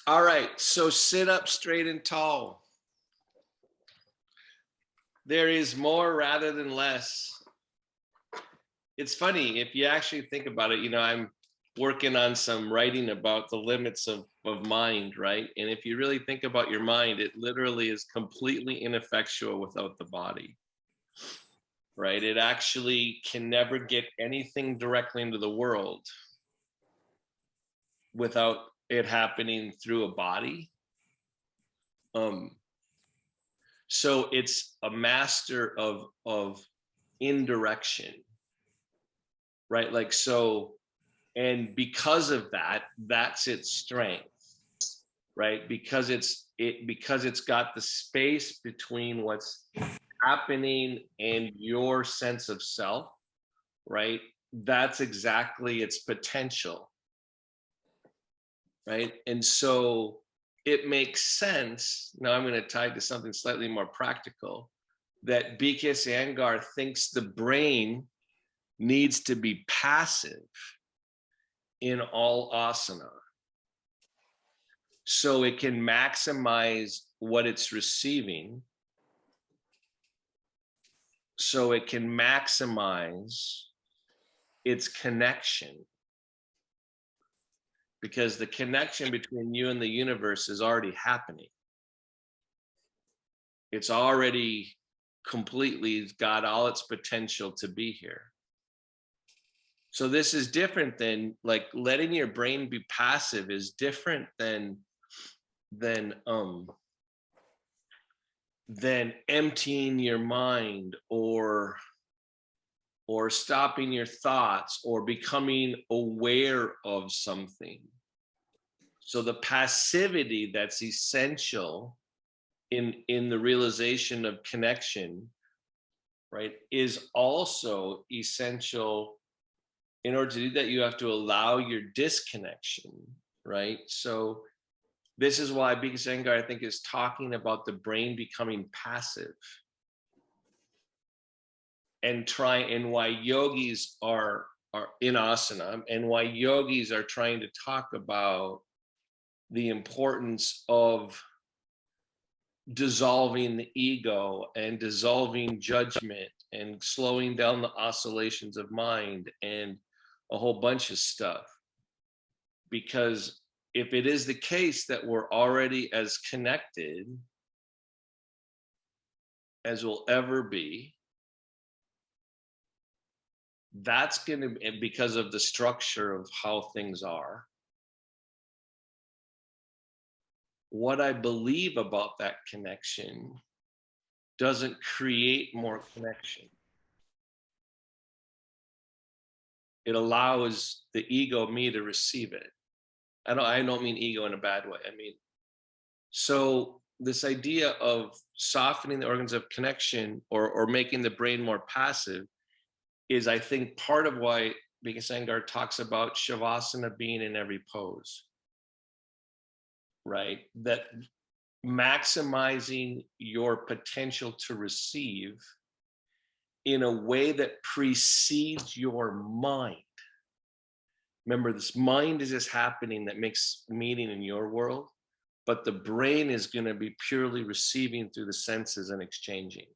All right, so sit up straight and tall. There is more rather than less. It's funny, if you actually think about it, I'm working on some writing about the limits of mind, right? And if you really think about your mind, it literally is completely ineffectual without the body, right? It actually can never get anything directly into the world without it happening through a body. So it's a master of indirection, right? Like so, and because of that, that's its strength, right? Because it's got the space between what's happening and your sense of self, right? That's exactly its potential, right? And so it makes sense. Now I'm going to tie it to something slightly more practical, that BKS Iyengar thinks the brain needs to be passive in all asana so it can maximize what it's receiving, so it can maximize its connection, because the connection between you and the universe is already happening. It's already completely got all its potential to be here. So this is different than, like, letting your brain be passive is different than emptying your mind or stopping your thoughts or becoming aware of something. So the passivity that's essential in the realization of connection, right, is also essential. In order to do that, you have to allow your disconnection, right? So this is why Bhikkhus Iyengar, I think, is talking about the brain becoming passive, and why yogis are in asana, and why yogis are trying to talk about the importance of dissolving the ego and dissolving judgment and slowing down the oscillations of mind and a whole bunch of stuff. Because if it is the case that we're already as connected as we'll ever be, that's going to, because of the structure of how things are, what I believe about that connection doesn't create more connection. It allows the ego, me, to receive it. I don't mean ego in a bad way. I mean, so this idea of softening the organs of connection or making the brain more passive is, I think, part of why Bhikkhus Iyengar talks about Shavasana being in every pose, right? That maximizing your potential to receive in a way that precedes your mind. Remember, this mind is just happening that makes meaning in your world, but the brain is going to be purely receiving through the senses and exchanging.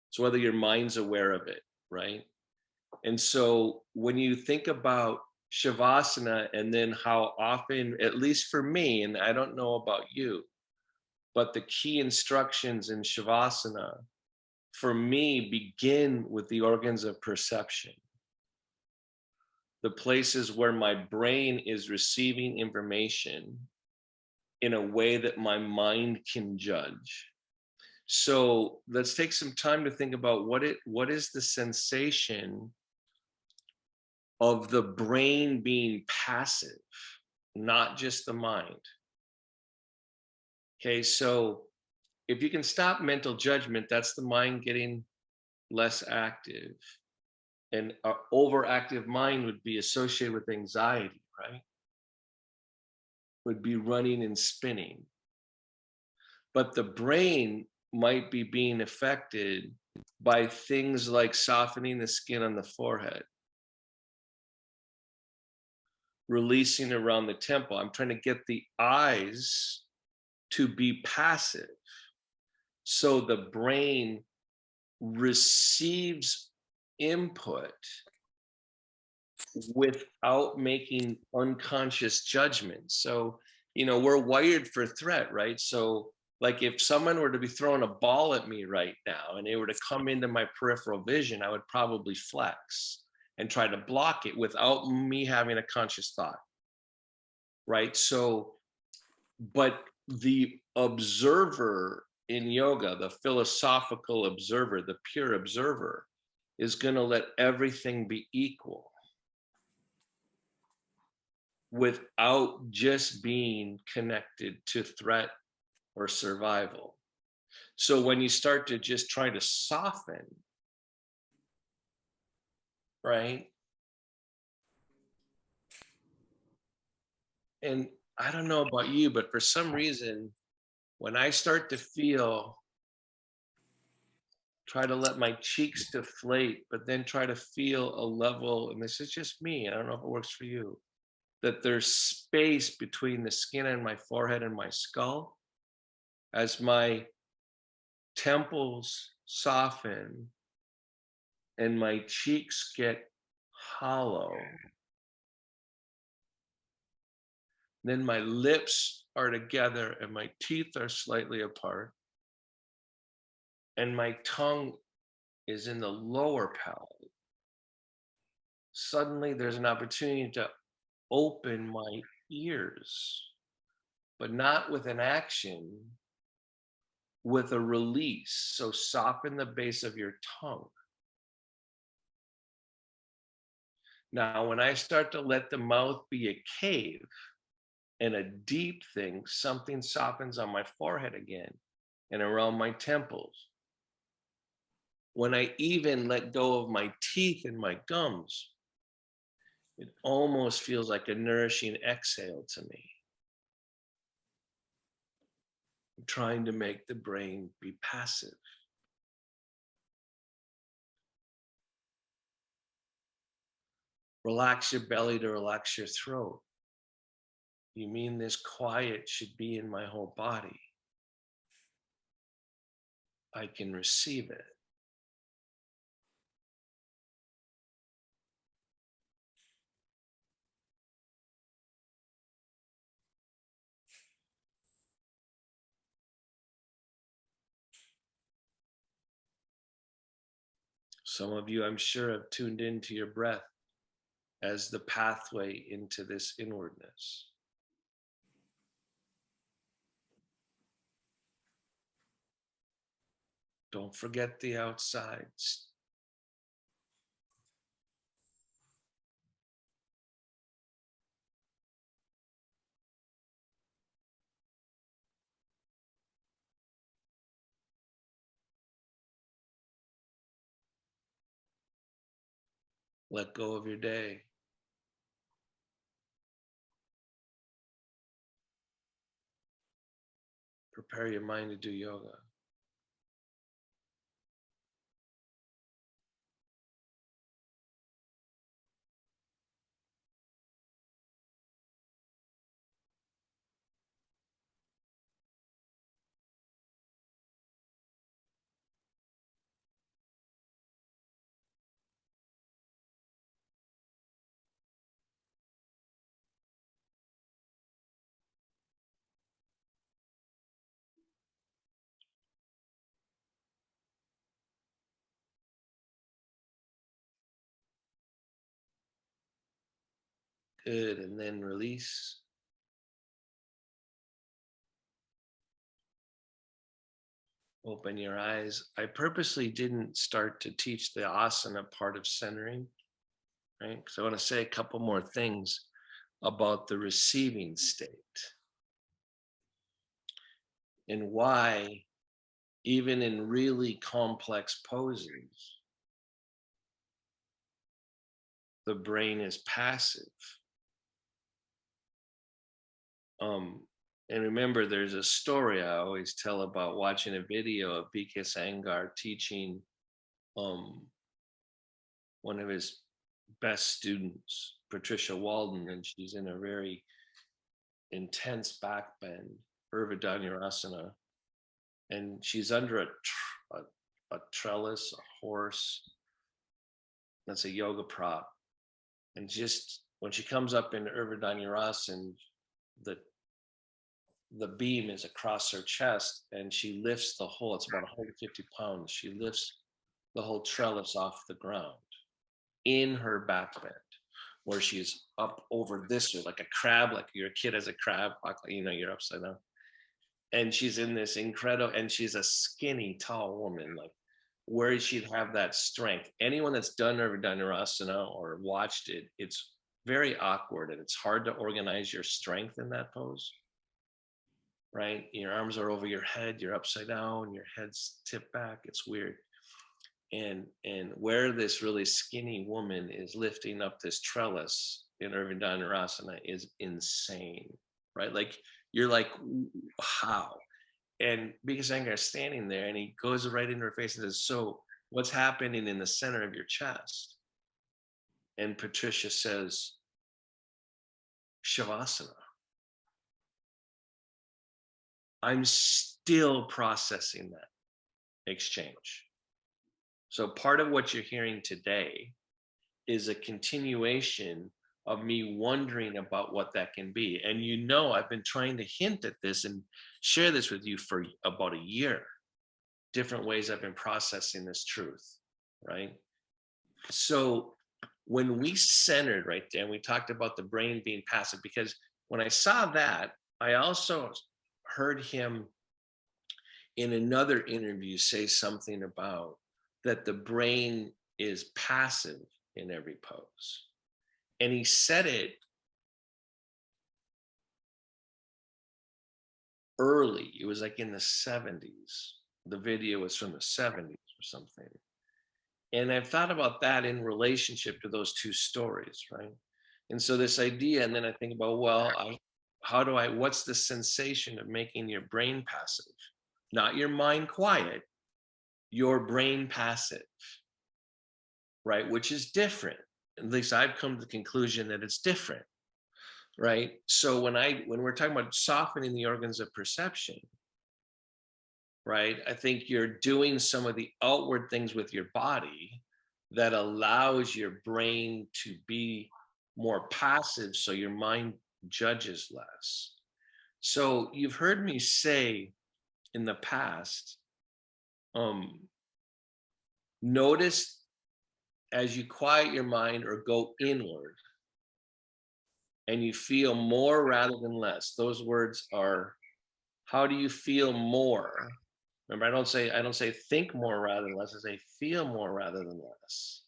So whether your mind's aware of it, right? And so when you think about Shavasana, and then how often, at least for me, and I don't know about you, but the key instructions in Shavasana for me begin with the organs of perception, the places where my brain is receiving information in a way that my mind can judge. So let's take some time to think about what is the sensation of the brain being passive, not just the mind. Okay, so if you can stop mental judgment, that's the mind getting less active. And an overactive mind would be associated with anxiety, right? Would be running and spinning. But the brain might be being affected by things like softening the skin on the forehead, releasing around the temple. I'm trying to get the eyes to be passive so the brain receives input without making unconscious judgments. So, we're wired for threat, right? So, like if someone were to be throwing a ball at me right now and they were to come into my peripheral vision, I would probably flex and try to block it without me having a conscious thought, right? So, but the observer in yoga, the philosophical observer, the pure observer, is going to let everything be equal without just being connected to threat or survival. So when you start to just try to soften, right? And I don't know about you, but for some reason, when I start to feel, try to let my cheeks deflate, but then try to feel a level, and this is just me, I don't know if it works for you, that there's space between the skin on my forehead and my skull as my temples soften and my cheeks get hollow. Then my lips are together and my teeth are slightly apart. And my tongue is in the lower palate. Suddenly there's an opportunity to open my ears, but not with an action, with a release. So soften the base of your tongue. Now, when I start to let the mouth be a cave and a deep thing, something softens on my forehead again and around my temples. When I even let go of my teeth and my gums, it almost feels like a nourishing exhale to me. I'm trying to make the brain be passive. Relax your belly to relax your throat. You mean this quiet should be in my whole body? I can receive it. Some of you, I'm sure, have tuned into your breath as the pathway into this inwardness. Don't forget the outsides. Let go of your day. Prepare your mind to do yoga. Good, and then release. Open your eyes. I purposely didn't start to teach the asana part of centering, right? Because I want to say a couple more things about the receiving state and why, even in really complex poses, the brain is passive. And remember, there's a story I always tell about watching a video of BK Sangar teaching one of his best students, Patricia Walden, and she's in a very intense back bend, Urdhva, and she's under a trellis, a horse, that's a yoga prop. And just when she comes up in Urdhva, the the beam is across her chest, and she lifts the whole, it's about 150 pounds. She lifts the whole trellis off the ground in her back bend, where she's up over this way, like a crab, like your kid has a crab, you're upside down. And she's in this incredible, and she's a skinny, tall woman, like where she'd have that strength. Anyone that's done Urdhva or watched it, it's very awkward and it's hard to organize your strength in that pose, right? Your arms are over your head, you're upside down, your head's tipped back. It's weird. And where this really skinny woman is lifting up this trellis in Urdhva is insane, right? Like you're like, how? And because Iyengar is standing there and he goes right in her face and says, so what's happening in the center of your chest? And Patricia says, Shavasana. I'm still processing that exchange. So part of what you're hearing today is a continuation of me wondering about what that can be. And I've been trying to hint at this and share this with you for about a year. Different ways I've been processing this truth, right? So when we centered right there, and we talked about the brain being passive, because when I saw that, I also heard him in another interview say something about that the brain is passive in every pose. And he said it early. It was like in the 70s. The video was from the 70s or something. And I've thought about that in relationship to those two stories, right? And so this idea, and then I think about, what's the sensation of making your brain passive? Not your mind quiet, your brain passive, right? Which is different. At least I've come to the conclusion that it's different, right? So when we're talking about softening the organs of perception, right? I think you're doing some of the outward things with your body that allows your brain to be more passive, so your mind judges less. So you've heard me say in the past, notice as you quiet your mind or go inward and you feel more rather than less. Those words are, how do you feel more? Remember, I don't say think more rather than less. I say feel more rather than less.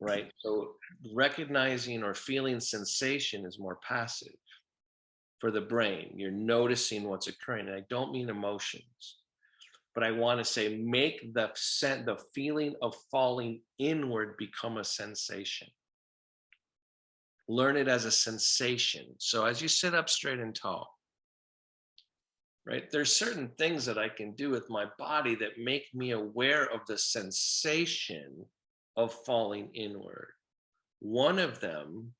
Right? So recognizing or feeling sensation is more passive for the brain. You're noticing what's occurring. And I don't mean emotions, but I want to say make the feeling of falling inward become a sensation. Learn it as a sensation. So as you sit up straight and tall, right, there's certain things that I can do with my body that make me aware of the sensation of falling inward. One of them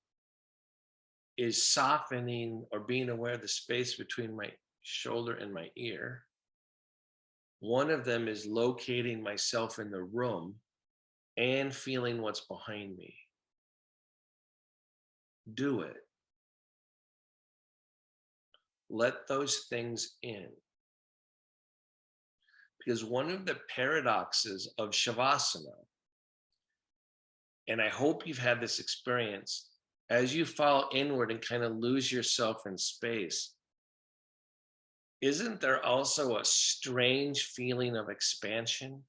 is softening or being aware of the space between my shoulder and my ear. One of them is locating myself in the room and feeling what's behind me. Do it. Let those things in. Because one of the paradoxes of Shavasana, and I hope you've had this experience, as you fall inward and kind of lose yourself in space, isn't there also a strange feeling of expansion?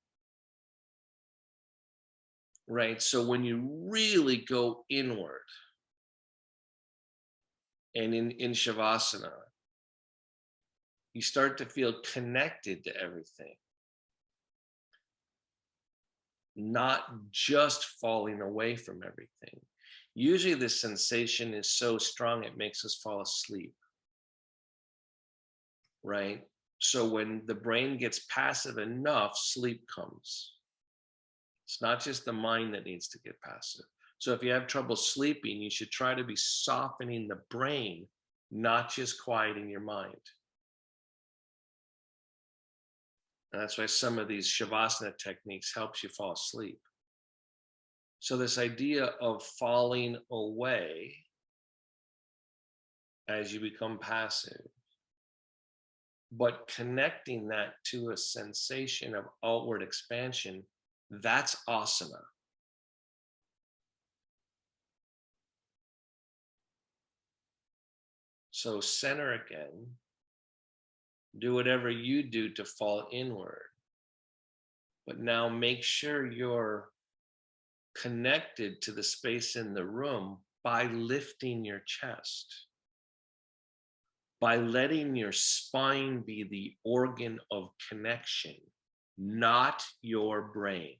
Right? So when you really go inward, and in Shavasana, you start to feel connected to everything, not just falling away from everything. Usually the sensation is so strong it makes us fall asleep, right? So when the brain gets passive enough, sleep comes. It's not just the mind that needs to get passive. So if you have trouble sleeping, you should try to be softening the brain, not just quieting your mind. And that's why some of these shavasana techniques helps you fall asleep. So this idea of falling away as you become passive, but connecting that to a sensation of outward expansion, that's asana. So center again, do whatever you do to fall inward, but now make sure you're connected to the space in the room by lifting your chest, by letting your spine be the organ of connection, not your brain.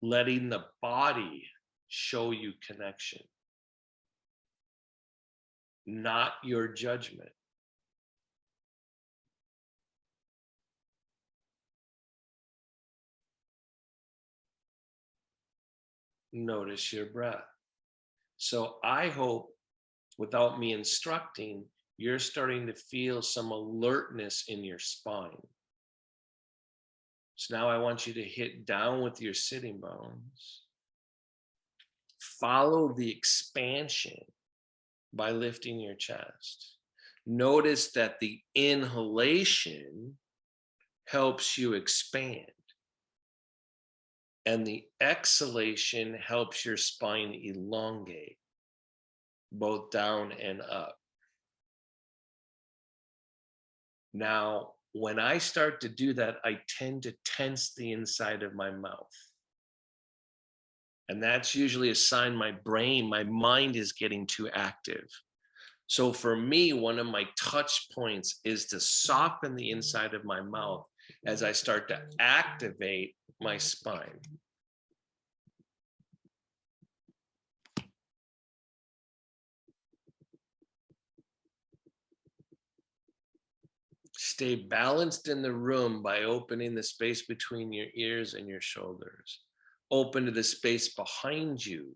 Letting the body show you connection, not your judgment. Notice your breath. So I hope, without me instructing, you're starting to feel some alertness in your spine. So now I want you to hit down with your sitting bones. Follow the expansion by lifting your chest. Notice that the inhalation helps you expand, and the exhalation helps your spine elongate, both down and up. Now, when I start to do that, I tend to tense the inside of my mouth. And that's usually a sign my brain, my mind is getting too active. So for me, one of my touch points is to soften the inside of my mouth as I start to activate my spine. Stay balanced in the room by opening the space between your ears and your shoulders. Open to the space behind you.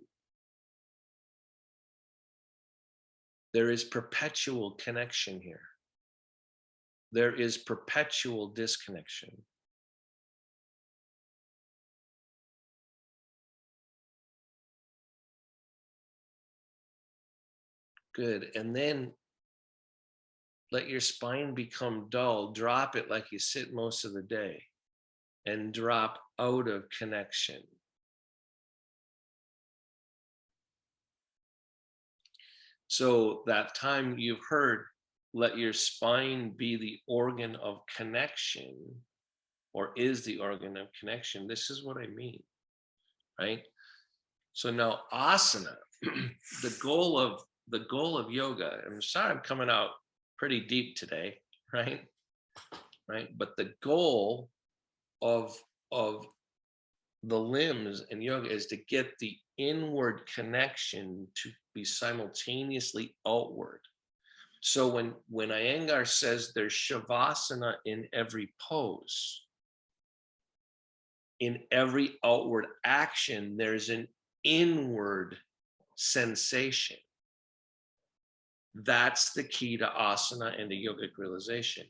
There is perpetual connection here. There is perpetual disconnection. Good. And then let your spine become dull. Drop it like you sit most of the day, and drop out of connection. So that time you've heard, let your spine be the organ of connection, or is the organ of connection. This is what I mean, right? So now asana, the goal of yoga, I'm sorry I'm coming out pretty deep today, right? But the goal of the limbs in yoga is to get the inward connection to be simultaneously outward. So when Iyengar says there's shavasana in every pose, in every outward action, there's an inward sensation. That's the key to asana and to yogic realization.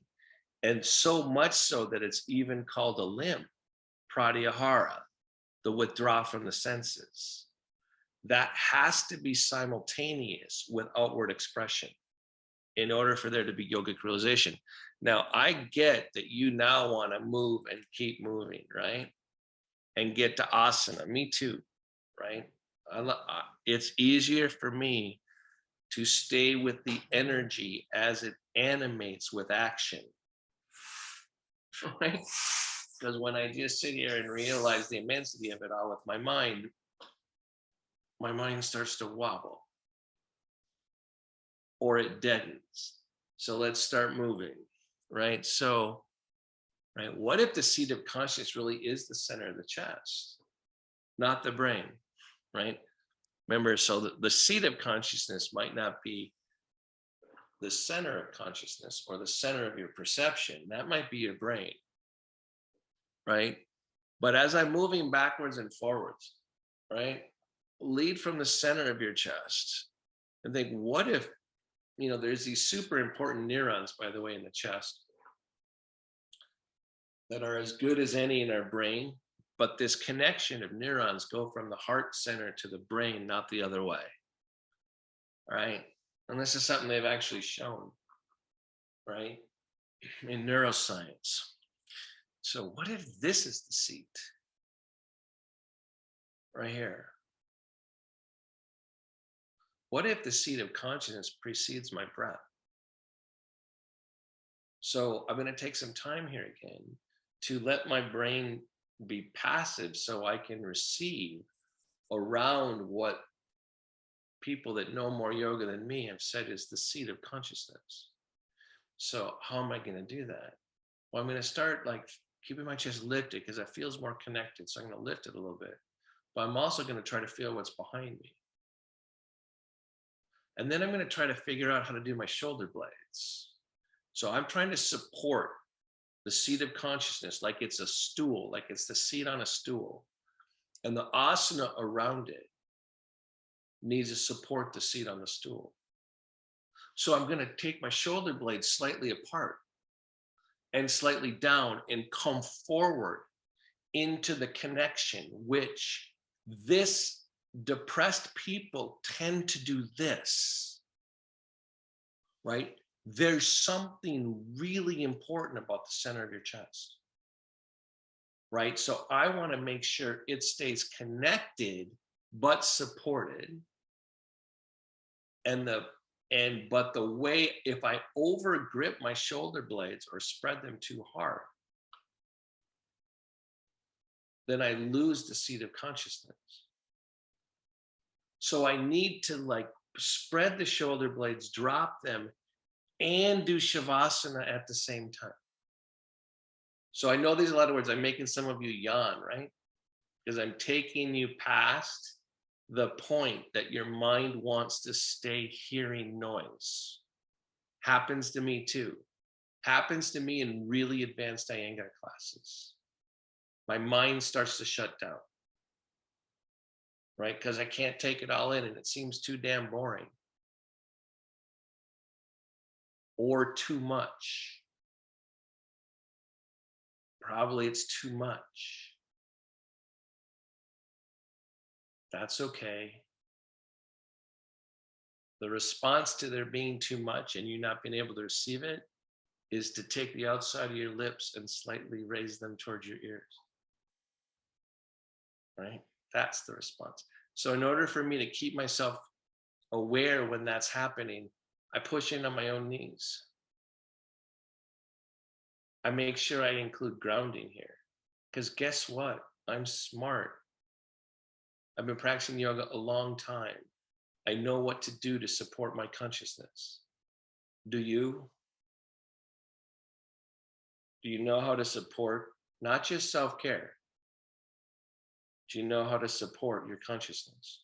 And so much so that it's even called a limb, pratyahara, the withdrawal from the senses. That has to be simultaneous with outward expression in order for there to be yogic realization. Now, I get that you now want to move and keep moving, right? And get to asana. Me too, right? It's easier for me to stay with the energy as it animates with action, right? Because when I just sit here and realize the immensity of it all with my mind starts to wobble or it deadens. So let's start moving, right? So, right, what if the seat of consciousness really is the center of the chest, not the brain, right? Remember, so the seat of consciousness might not be the center of consciousness or the center of your perception. That might be your brain, right? But as I'm moving backwards and forwards, right? Lead from the center of your chest and think, what if, there's these super important neurons, by the way, in the chest that are as good as any in our brain. But this connection of neurons go from the heart center to the brain, not the other way. Right? And this is something they've actually shown, right? In neuroscience. So what if this is the seat? Right here. What if the seat of consciousness precedes my breath? So I'm going to take some time here again to let my brain be passive so I can receive around what people that know more yoga than me have said is the seat of consciousness. So how am I going to do that? Well, I'm going to start like keeping my chest lifted because it feels more connected. So I'm going to lift it a little bit, but I'm also going to try to feel what's behind me. And then I'm going to try to figure out how to do my shoulder blades. So I'm trying to support the seat of consciousness like it's a stool, like it's the seat on a stool. And the asana around it needs to support the seat on the stool. So I'm going to take my shoulder blades slightly apart and slightly down and come forward into the connection, which this depressed people tend to do this, right? There's something really important about the center of your chest, right? So I want to make sure it stays connected, but supported. But the way, if I over grip my shoulder blades or spread them too hard, then I lose the seat of consciousness. So I need to like spread the shoulder blades, drop them, and do Shavasana at the same time. So I know these are a lot of words. I'm making some of you yawn, right? Because I'm taking you past the point that your mind wants to stay hearing noise. Happens to me too. Happens to me in really advanced Iyengar classes. My mind starts to shut down, right? Because I can't take it all in and it seems too damn boring. Or too much. Probably it's too much. That's okay. The response to there being too much and you not being able to receive it is to take the outside of your lips and slightly raise them towards your ears. Right? That's the response. So in order for me to keep myself aware when that's happening, I push in on my own knees. I make sure I include grounding here. Because guess what? I'm smart. I've been practicing yoga a long time. I know what to do to support my consciousness. Do you? Do you know how to support not just self-care? Do you know how to support your consciousness?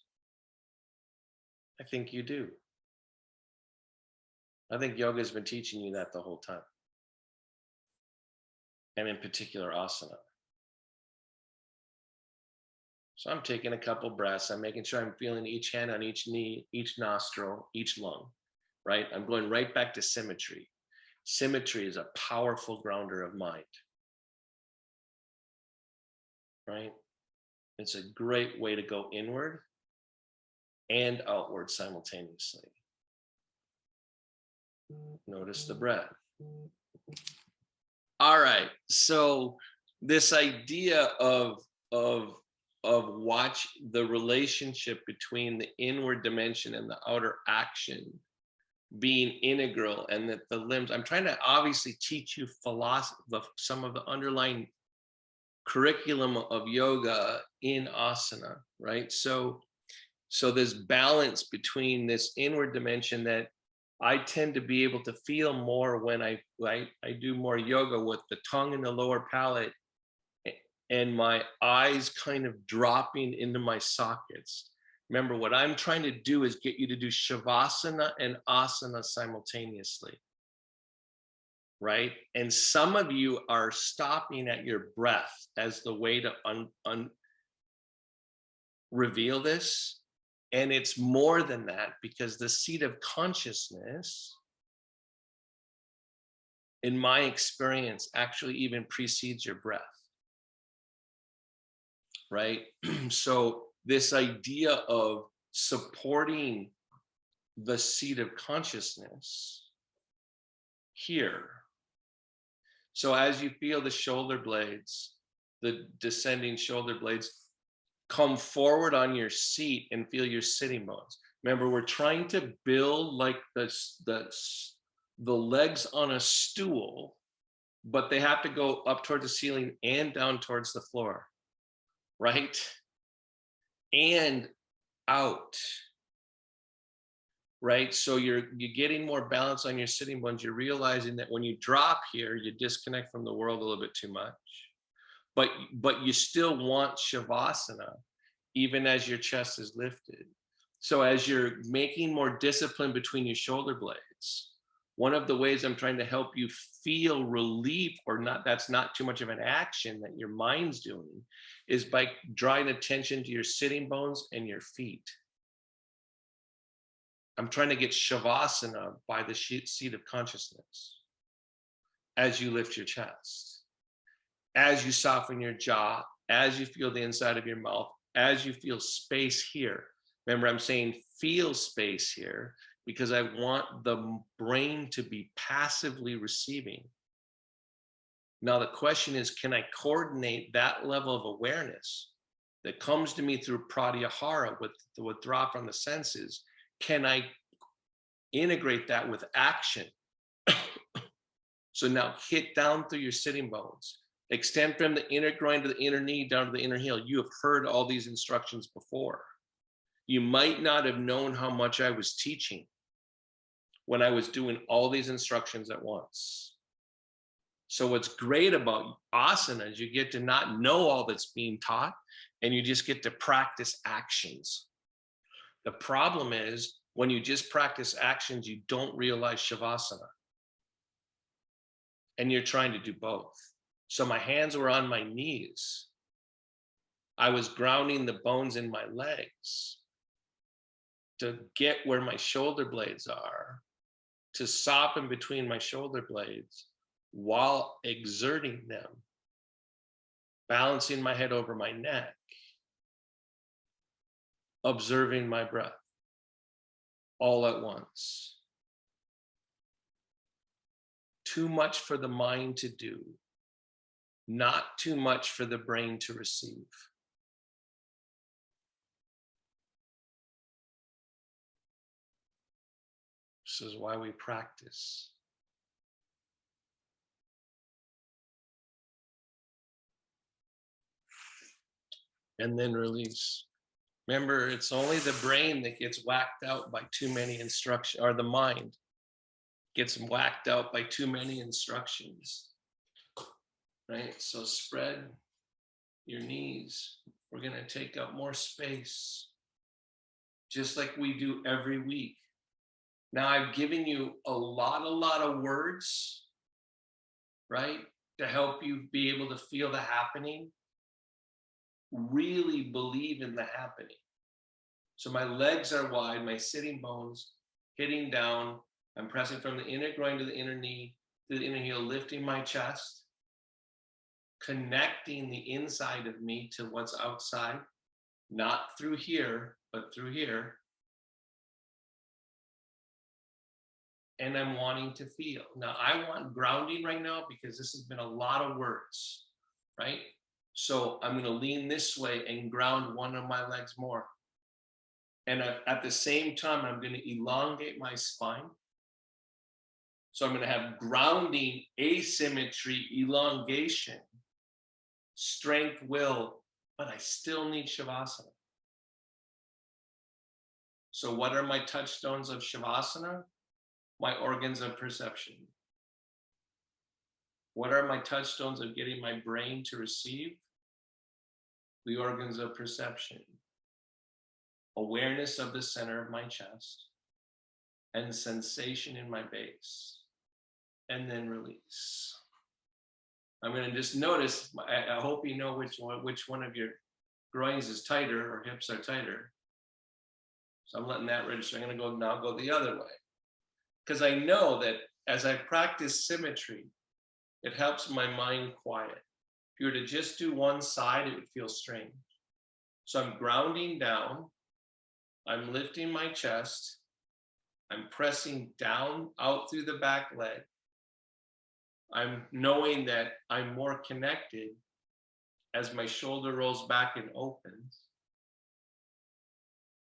I think you do. I think yoga has been teaching you that the whole time. And in particular, asana. So I'm taking a couple breaths. I'm making sure I'm feeling each hand on each knee, each nostril, each lung, right? I'm going right back to symmetry. Symmetry is a powerful grounder of mind, right? It's a great way to go inward and outward simultaneously. Notice the breath. All right, so this idea of watch the relationship between the inward dimension and the outer action being integral, and that the limbs, I'm trying to obviously teach you philosophy, some of the underlying curriculum of yoga in asana, right? So this balance between this inward dimension that I tend to be able to feel more when I do more yoga with the tongue in the lower palate and my eyes kind of dropping into my sockets. Remember, what I'm trying to do is get you to do Shavasana and asana simultaneously. right? And some of you are stopping at your breath as the way to reveal this. And it's more than that, because the seat of consciousness, in my experience, actually even precedes your breath, right? So this idea of supporting the seat of consciousness here. So as you feel the shoulder blades, the descending shoulder blades, come forward on your seat and feel your sitting bones. Remember, we're trying to build like the legs on a stool, but they have to go up toward the ceiling and down towards the floor, right? And out, right? So you're getting more balance on your sitting bones. You're realizing that when you drop here, you disconnect from the world a little bit too much, but you still want shavasana even as your chest is lifted. So as you're making more discipline between your shoulder blades, one of the ways I'm trying to help you feel relief, or not, that's not too much of an action that your mind's doing, is by drawing attention to your sitting bones and your feet. I'm trying to get shavasana by the seat of consciousness as you lift your chest, as you soften your jaw, as you feel the inside of your mouth, as you feel space here. Remember, I'm saying feel space here because I want the brain to be passively receiving. Now, the question is, can I coordinate that level of awareness that comes to me through pratyahara with the withdrawal from the senses? Can I integrate that with action? So now hit down through your sitting bones. Extend from the inner groin to the inner knee down to the inner heel. You have heard all these instructions before. You might not have known how much I was teaching when I was doing all these instructions at once. So what's great about asana is you get to not know all that's being taught, and you just get to practice actions. The problem is when you just practice actions, you don't realize shavasana. And you're trying to do both. So my hands were on my knees. I was grounding the bones in my legs to get where my shoulder blades are, to soften between my shoulder blades while exerting them, balancing my head over my neck, observing my breath all at once. Too much for the mind to do, not too much for the brain to receive. This is why we practice. And then release. Remember, it's only the brain that gets whacked out by too many instructions, or the mind gets whacked out by too many instructions, right? So spread your knees. We're going to take up more space, just like we do every week. Now, I've given you a lot of words, right, to help you be able to feel the happening, really believe in the happening. So my legs are wide, my sitting bones hitting down. I'm pressing from the inner groin to the inner knee, to the inner heel, lifting my chest, connecting the inside of me to what's outside, not through here, but through here. And I'm wanting to feel. Now, I want grounding right now because this has been a lot of words, right? So I'm going to lean this way and ground one of my legs more. And at the same time, I'm going to elongate my spine. So I'm going to have grounding, asymmetry, elongation, strength, will, but I still need shavasana. So what are my touchstones of shavasana? My organs of perception. What are my touchstones of getting my brain to receive? The organs of perception. Awareness of the center of my chest and sensation in my base. and then release. I'm going to just notice, I hope you know which one of your groins is tighter or hips are tighter. So I'm letting that register. I'm going to go the other way. Because I know that as I practice symmetry, it helps my mind quiet. If you were to just do one side, it would feel strange. So I'm grounding down. I'm lifting my chest. I'm pressing down out through the back leg. I'm knowing that I'm more connected as my shoulder rolls back and opens,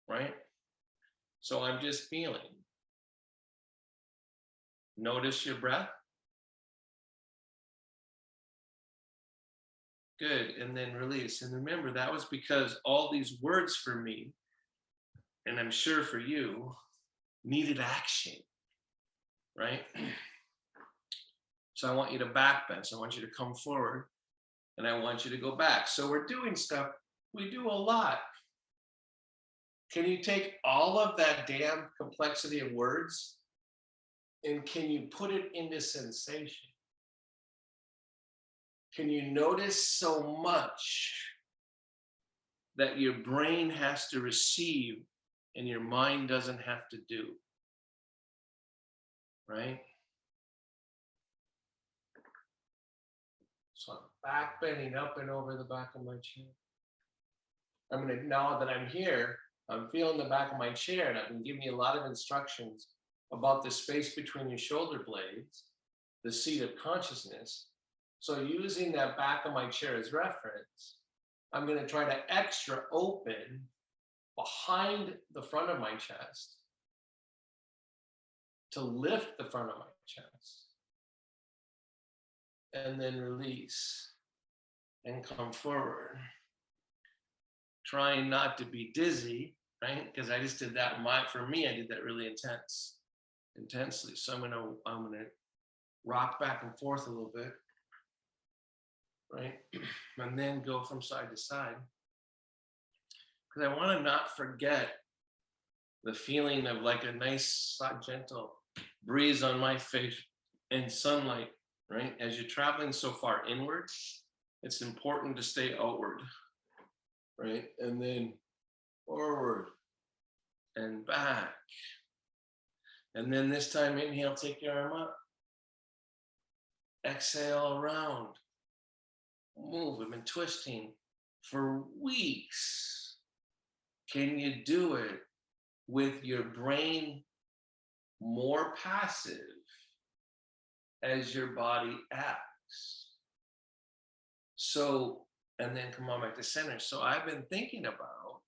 right? So I'm just feeling. Notice your breath. Good, and then release. And remember, that was because all these words for me, and I'm sure for you, needed action, right? So I want you to back bend. So I want you to come forward, and I want you to go back. So we're doing stuff. We do a lot. Can you take all of that damn complexity of words and can you put it into sensation? Can you notice so much that your brain has to receive and your mind doesn't have to do? Right? So I'm back bending up and over the back of my chair. Now that I'm here, I'm feeling the back of my chair, and I've been giving you a lot of instructions about the space between your shoulder blades, the seat of consciousness. So using that back of my chair as reference, I'm going to try to extra open behind the front of my chest to lift the front of my chest. And then release and come forward. Trying not to be dizzy, right? Because I just did that. For me, I did that really intensely. So I'm gonna rock back and forth a little bit, right? And then go from side to side. Because I want to not forget the feeling of like a nice, gentle breeze on my face and sunlight, right? As you're traveling so far inward, it's important to stay outward, right? And then forward and back. And then this time, inhale, take your arm up. Exhale around. Move. I've been twisting for weeks. Can you do it with your brain more passive as your body acts? So, and then come on back to center. So I've been thinking about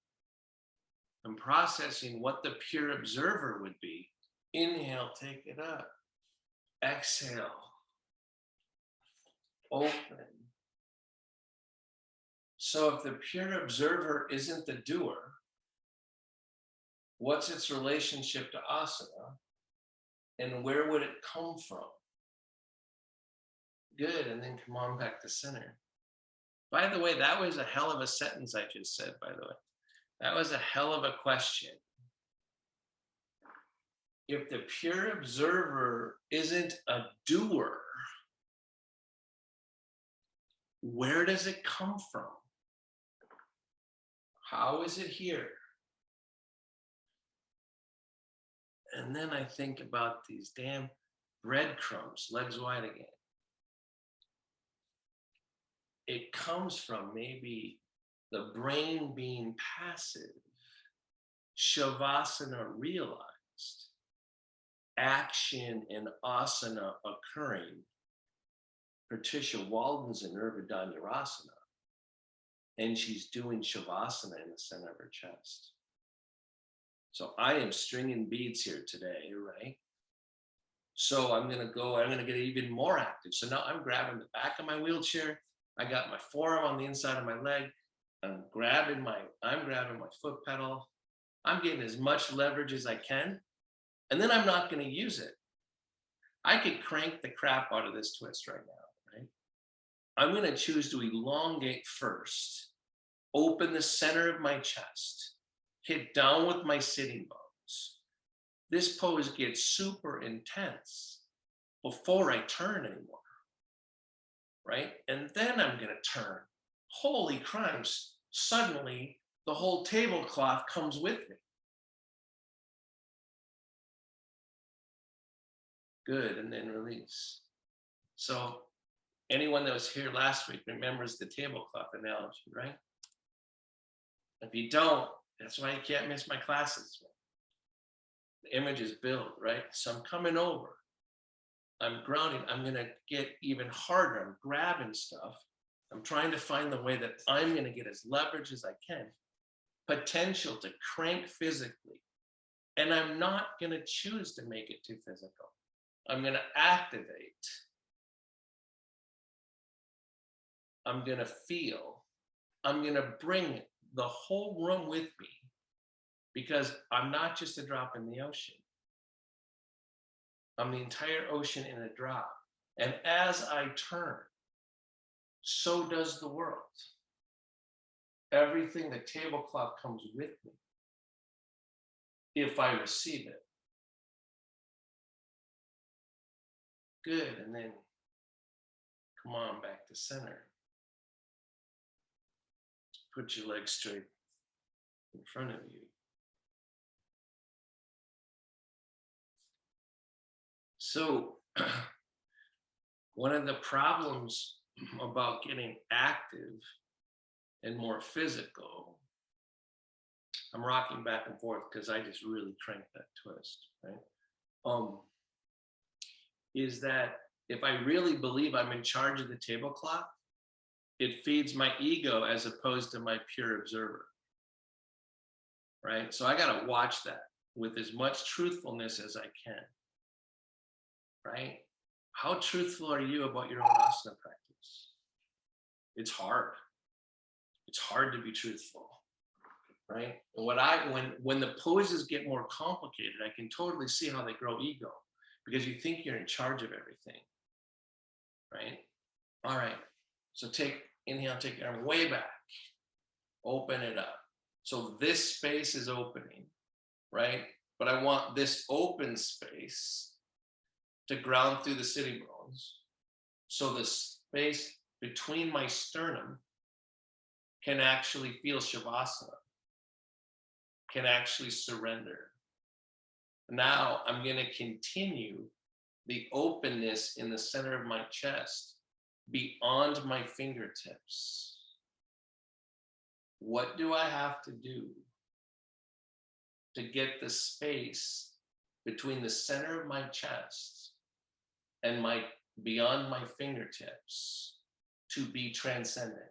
and processing what the pure observer would be. Inhale, take it up. Exhale. Open. So if the pure observer isn't the doer, what's its relationship to asana? And where would it come from? Good, and then come on back to center. By the way, that was a hell of a sentence I just said, by the way. That was a hell of a question. If the pure observer isn't a doer, where does it come from? How is it here? And then I think about these damn breadcrumbs, legs wide again. It comes from maybe the brain being passive, shavasana realized, action and asana occurring. Patricia Walden's in Urdhva Dhanurasana, and she's doing shavasana in the center of her chest. So I am stringing beads here today, right? So I'm going to get even more active. So now I'm grabbing the back of my wheelchair. I got my forearm on the inside of my leg. I'm grabbing my foot pedal. I'm getting as much leverage as I can. And then I'm not going to use it. I could crank the crap out of this twist right now, right? I'm going to choose to elongate first, open the center of my chest, hit down with my sitting bones. This pose gets super intense before I turn anymore, right? And then I'm going to turn. Holy crimes. Suddenly, the whole tablecloth comes with me. Good. And then release. So, anyone that was here last week remembers the tablecloth analogy, right? If you don't, that's why you can't miss my classes. The images build, right? So I'm coming over. I'm grounding. I'm going to get even harder. I'm grabbing stuff. I'm trying to find the way that I'm going to get as leverage as I can. Potential to crank physically. And I'm not going to choose to make it too physical. I'm going to activate. I'm going to feel. I'm going to bring the whole room with me, because I'm not just a drop in the ocean. I'm the entire ocean in a drop. And as I turn, so does the world. Everything, the tablecloth comes with me if I receive it. Good. And then come on back to center. Put your legs straight in front of you. So one of the problems about getting active and more physical, I'm rocking back and forth because I just really cranked that twist, right? Is that if I really believe I'm in charge of the tablecloth, it feeds my ego as opposed to my pure observer, right? So I got to watch that with as much truthfulness as I can, right? How truthful are you about your own asana practice? It's hard. It's hard to be truthful, right? And when the poses get more complicated, I can totally see how they grow ego, because you think you're in charge of everything, right? All right. So inhale, take your arm way back, open it up. So this space is opening, right? But I want this open space to ground through the sitting bones. So the space between my sternum can actually feel Shavasana, can actually surrender. Now I'm going to continue the openness in the center of my chest beyond my fingertips. What do I have to do to get the space between the center of my chest and beyond my fingertips to be transcendent?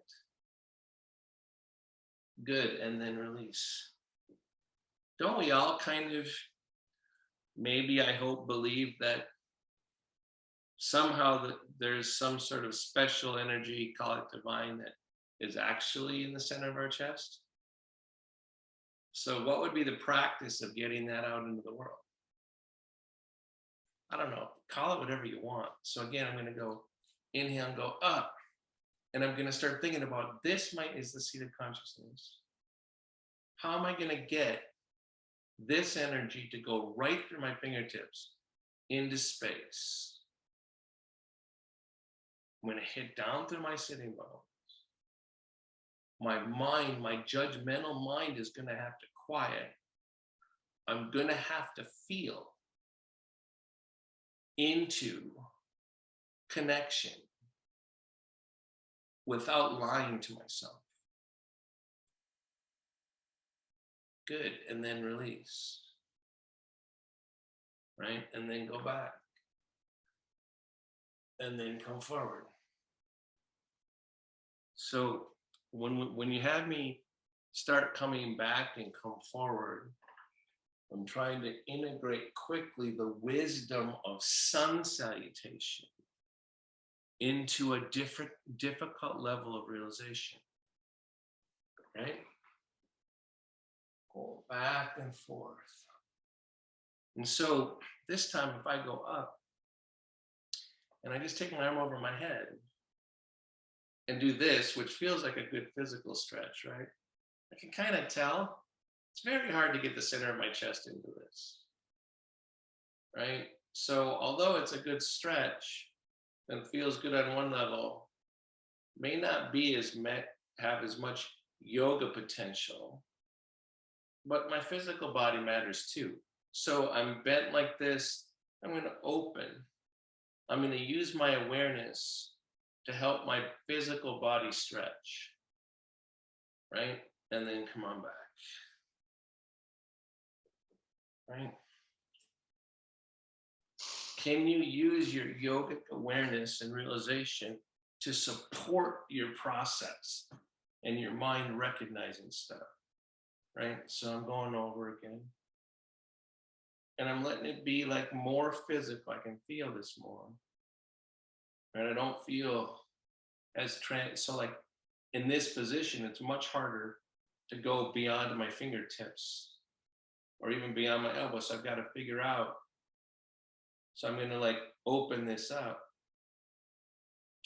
Good. And then release. Don't we all kind of, maybe I hope, believe that somehow there's some sort of special energy, call it divine, that is actually in the center of our chest? So what would be the practice of getting that out into the world? I don't know, call it whatever you want. So again, I'm going to go inhale and go up. And I'm going to start thinking about this is the seat of consciousness. How am I going to get this energy to go right through my fingertips into space? I'm going to hit down through my sitting bones. My mind, my judgmental mind, is going to have to quiet. I'm going to have to feel into connection without lying to myself. Good. And then release. Right? And then go back. And then come forward. So when you have me start coming back and come forward, I'm trying to integrate quickly the wisdom of sun salutation into a difficult level of realization, right? Go back and forth. And so this time, if I go up and I just take my arm over my head and do this, which feels like a good physical stretch, right? I can kind of tell it's very hard to get the center of my chest into this, right? So although it's a good stretch and feels good on one level, may not be have as much yoga potential, but my physical body matters too. So I'm bent like this. I'm going to open. I'm going to use my awareness to help my physical body stretch, right? And then come on back, right? Can you use your yogic awareness and realization to support your process and your mind recognizing stuff, right? So I'm going over again. And I'm letting it be like more physical. I can feel this more. And I don't feel as so like in this position, it's much harder to go beyond my fingertips or even beyond my elbow. So I've got to figure out. So I'm going to like open this up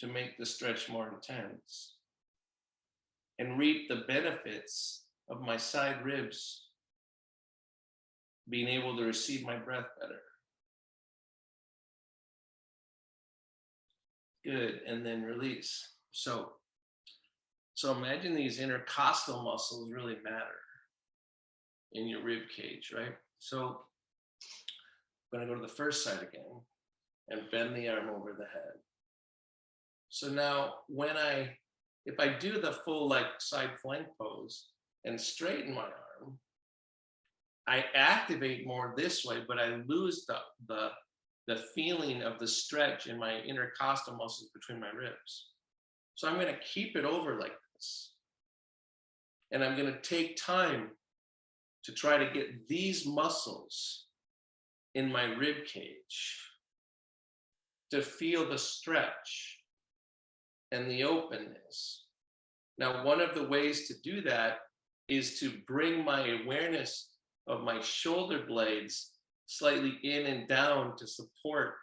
to make the stretch more intense and reap the benefits of my side ribs being able to receive my breath better. Good, and then release. So imagine these intercostal muscles really matter in your rib cage, right? So I'm going to go to the first side again and bend the arm over the head. So now if I do the full like side plank pose and straighten my arm, I activate more this way, but I lose the feeling of the stretch in my intercostal muscles between my ribs. So I'm going to keep it over like this. And I'm going to take time to try to get these muscles in my rib cage to feel the stretch and the openness. Now, one of the ways to do that is to bring my awareness of my shoulder blades slightly in and down to support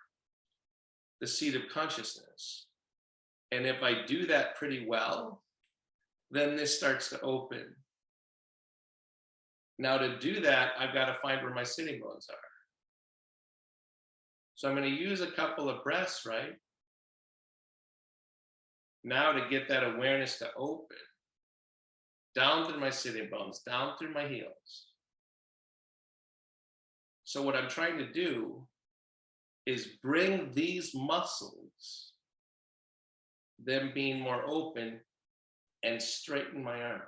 the seat of consciousness. And if I do that pretty well, then this starts to open. Now to do that, I've got to find where my sitting bones are. So I'm going to use a couple of breaths, right? Now to get that awareness to open, down through my sitting bones, down through my heels. So what I'm trying to do is bring these muscles, them being more open, and straighten my arm.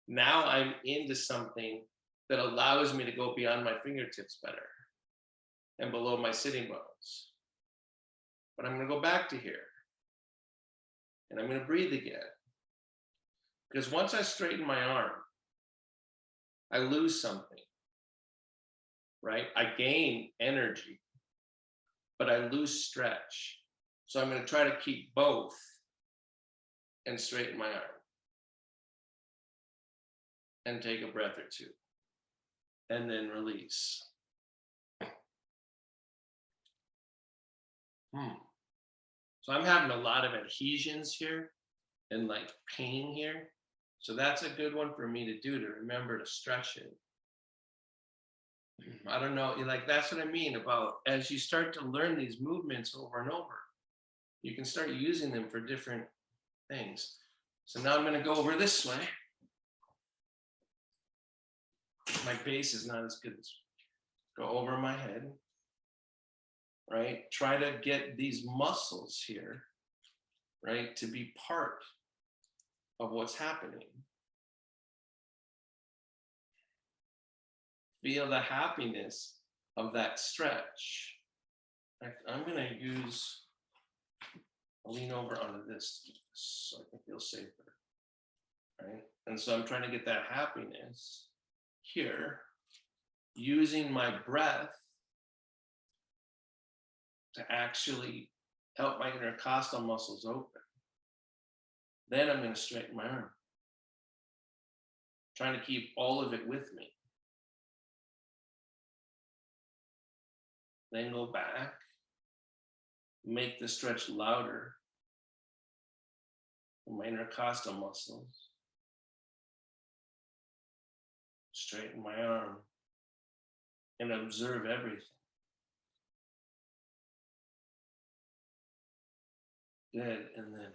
Now I'm into something that allows me to go beyond my fingertips better and below my sitting bones. But I'm going to go back to here. And I'm going to breathe again. Because once I straighten my arm, I lose something, right? I gain energy, but I lose stretch. So I'm going to try to keep both and straighten my arm. And take a breath or two. And then release. So I'm having a lot of adhesions here and like pain here. So that's a good one for me to do, to remember to stretch it. I don't know, like that's what I mean about as you start to learn these movements over and over, you can start using them for different things. So now I'm going to go over this way. My base is not as good as go over my head, right? Try to get these muscles here, right, to be part of what's happening. Feel the happiness of that stretch. I'm going to lean over onto this so I can feel safer, right? And so I'm trying to get that happiness here, using my breath to actually help my intercostal muscles open. Then I'm going to straighten my arm, trying to keep all of it with me. Then go back, make the stretch louder for my intercostal muscles. Straighten my arm and observe everything. Good. And then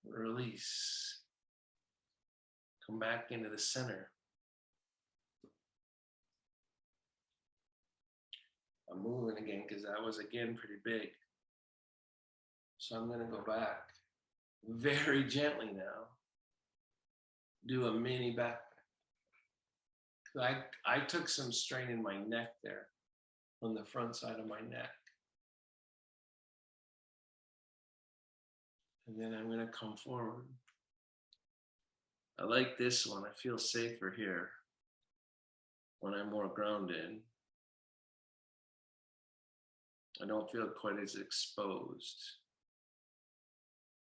release. Come back into the center. I'm moving again because that was again pretty big. So I'm going to go back very gently now. Do a mini back. I took some strain in my neck there, on the front side of my neck. And then I'm going to come forward. I like this one. I feel safer here when I'm more grounded. I don't feel quite as exposed.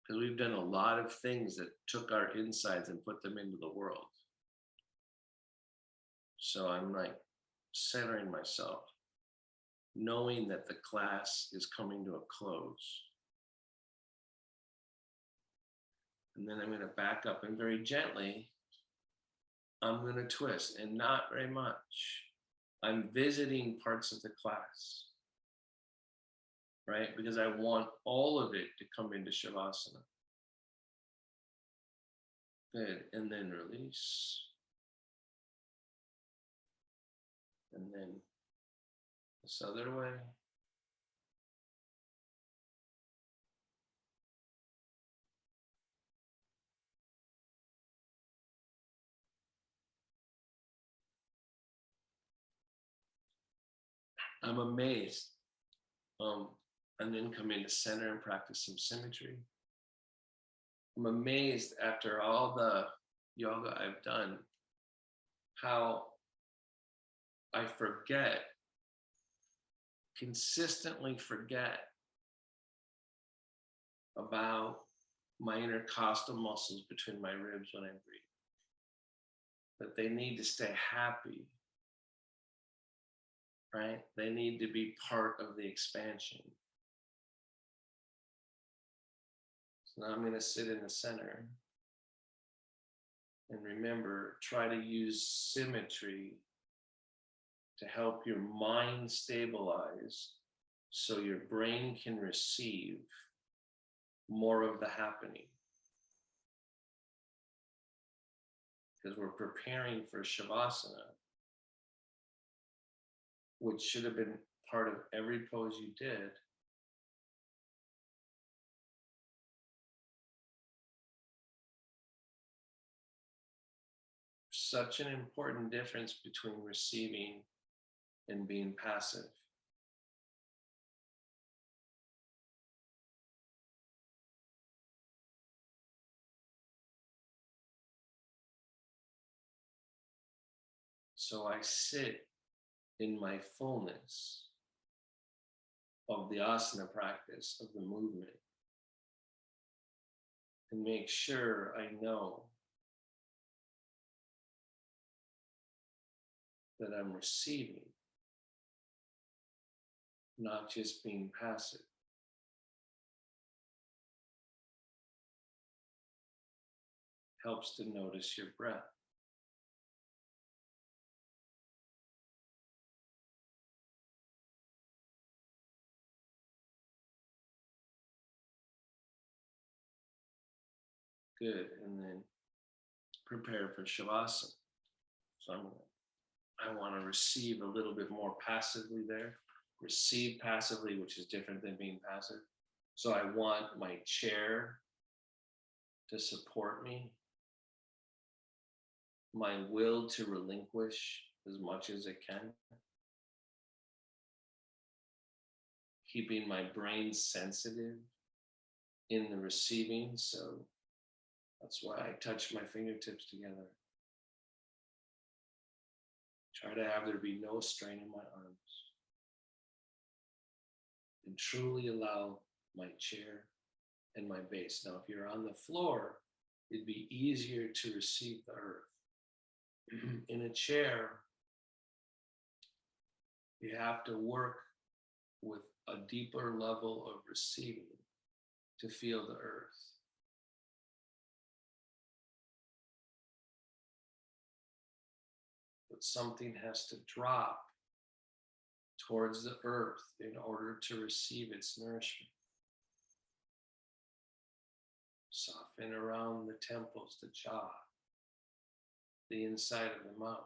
Because we've done a lot of things that took our insides and put them into the world. So I'm like centering myself, knowing that the class is coming to a close. And then I'm going to back up and very gently, I'm going to twist, and not very much. I'm visiting parts of the class, right? Because I want all of it to come into Shavasana. Good. And then release. And then this other way. I'm amazed. And then come into center and practice some symmetry. I'm amazed after all the yoga I've done, how I consistently forget about my intercostal muscles between my ribs when I breathe. That they need to stay happy, right? They need to be part of the expansion. So now I'm going to sit in the center. And remember, try to use symmetry to help your mind stabilize so your brain can receive more of the happening. Because we're preparing for Shavasana, which should have been part of every pose you did. Such an important difference between receiving and being passive. So I sit in my fullness of the asana practice, of the movement, and make sure I know that I'm receiving, not just being passive. Helps to notice your breath. Good. And then prepare for Shavasana. So I want to receive a little bit more passively there. Receive passively, which is different than being passive. So I want my chair to support me, my will to relinquish as much as it can, keeping my brain sensitive in the receiving. So that's why I touch my fingertips together. Try to have there be no strain in my arms. And truly allow my chair and my base. Now, if you're on the floor, it'd be easier to receive the earth. In a chair, you have to work with a deeper level of receiving to feel the earth. But something has to drop towards the earth in order to receive its nourishment. and around the temples, the jaw, the inside of the mouth.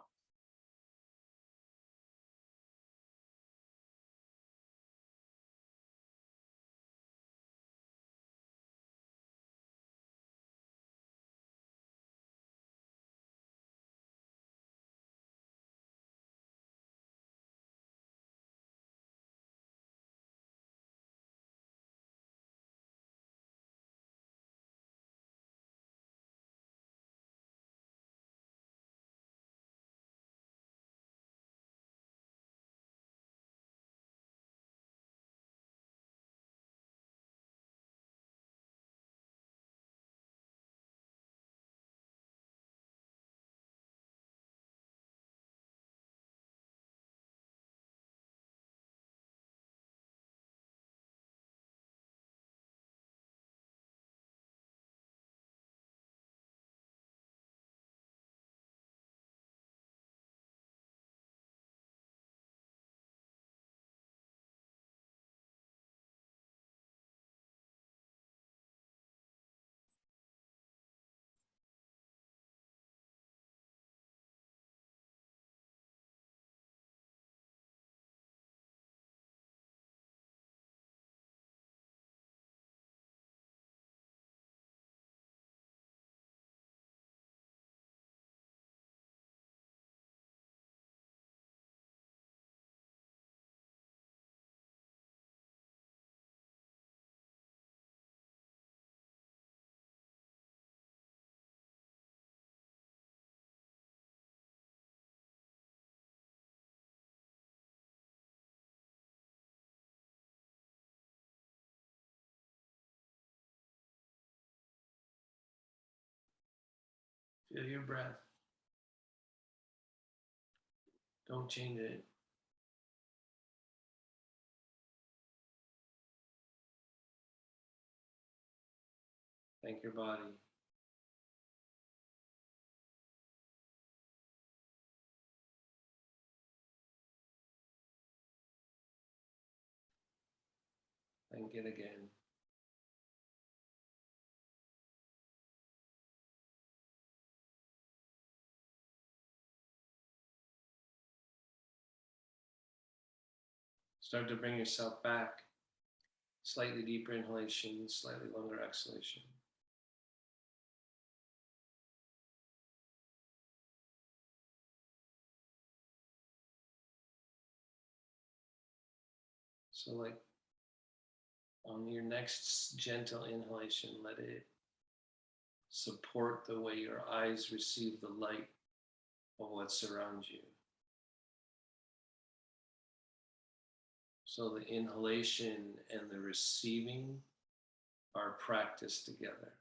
Feel your breath. Don't change it. Thank your body. Thank it again. Start to bring yourself back. Slightly deeper inhalation, slightly longer exhalation. So like on your next gentle inhalation, let it support the way your eyes receive the light of what surrounds you. So the inhalation and the receiving are practiced together.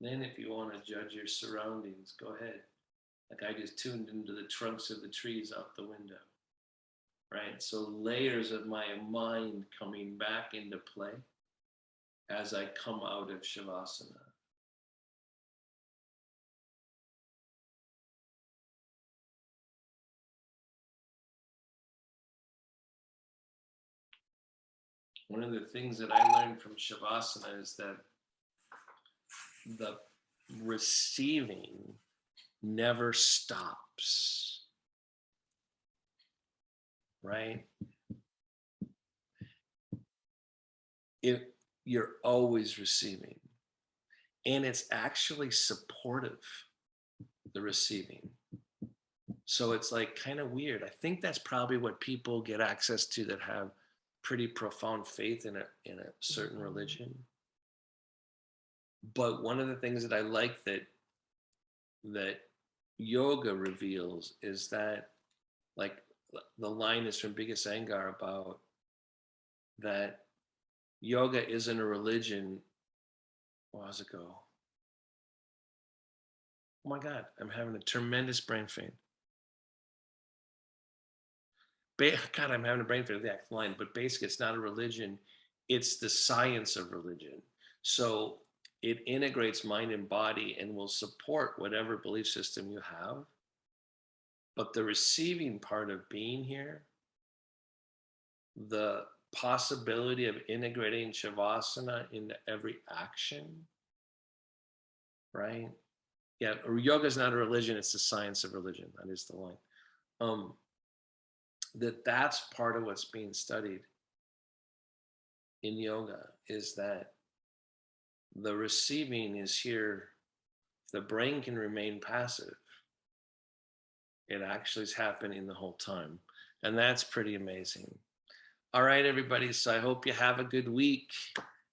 Then if you want to judge your surroundings, go ahead. Like I just tuned into the trunks of the trees out the window, right? So layers of my mind coming back into play as I come out of Shavasana. One of the things that I learned from Shavasana is that the receiving never stops, right? You're always receiving, and it's actually supportive, the receiving. So it's like kind of weird. I think that's probably what people get access to that have pretty profound faith in a certain religion. But one of the things that I like that yoga reveals is that, like, the line is from Biggest Angar about that yoga isn't a religion. How's it go? Oh my God, I'm having a tremendous brain fade. I'm having a brain fade with the line, but basically it's not a religion. It's the science of religion. So it integrates mind and body and will support whatever belief system you have. But the receiving part of being here, the possibility of integrating Shavasana into every action, right? Yeah, yoga is not a religion, it's the science of religion. That is the line. Um, that's part of what's being studied in yoga, is that the receiving is here. The brain can remain passive. It actually is happening the whole time. And that's pretty amazing. All right, everybody. So I hope you have a good week.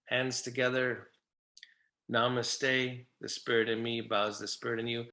Hands together. Namaste. The spirit in me bows the spirit in you.